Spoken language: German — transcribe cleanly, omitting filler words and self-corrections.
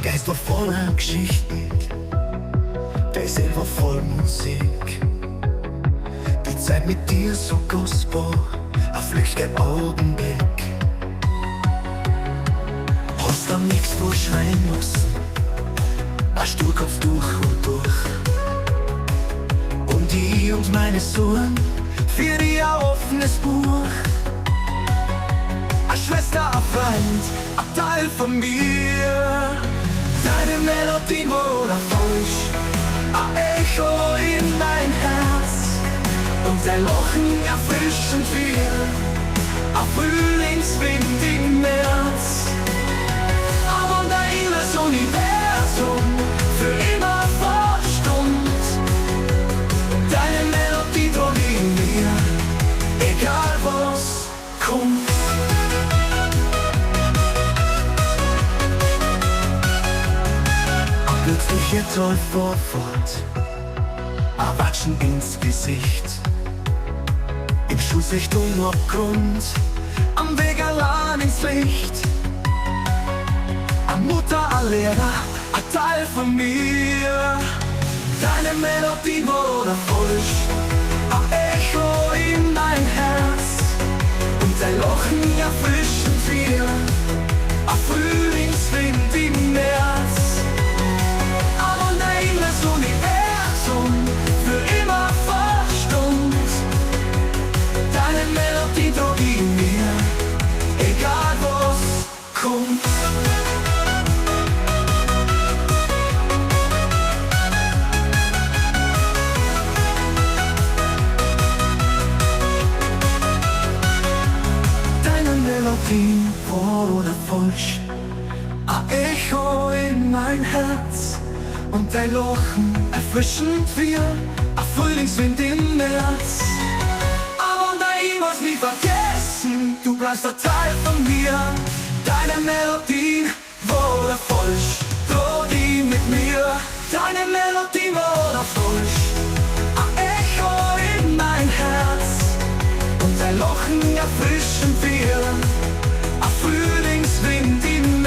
begeistert voller Geschichten, der ist einfach voll Musik. Die Zeit mit dir so kostbar, ein flüchtiger Augenblick. Hast da nichts vorschreien müssen, ein Sturkopf durch und durch. Und ich und meine Sorgen, für dich ein offenes Buch. Eine Schwester, ein Freund, ein Teil von mir. Deine Melodie wurde falsch, ein Echo in mein Herz. Und dein Lachen erfrischend viel, ein Frühlingswind im März. Aber dein das Universum für immer verstummt. Deine Melodie trug in mir, egal was kommt. Ein plötzlicher Teufel fort, ein Watschen ins Gesicht. Im Schussrichtung Abgrund, am Weg allein ins Licht. Eine Mutter, ein Lehrer, ein Teil von mir. Deine Melodie wurde falsch, ein Echo in mein Herz. Und dein Lachen erfrischend viel, ein Frühlingswind im März. Aber nein, das Universum für immer verstummt. Deine Melodie trug in mir, egal was kommt. Melodie, wahr oder falsch, ein Echo in mein Herz. Und dein Lachen erfrischend wie ein Frühlingswind im März. Aber ich muss nie vergessen, du bleibst ein Teil von mir. Deine Melodie, wahr oder falsch, trau die mit mir. Deine Melodie, wahr oder falsch, ein Echo in mein Herz. Und dein Lachen erfrischend wie ein Frühlingswind im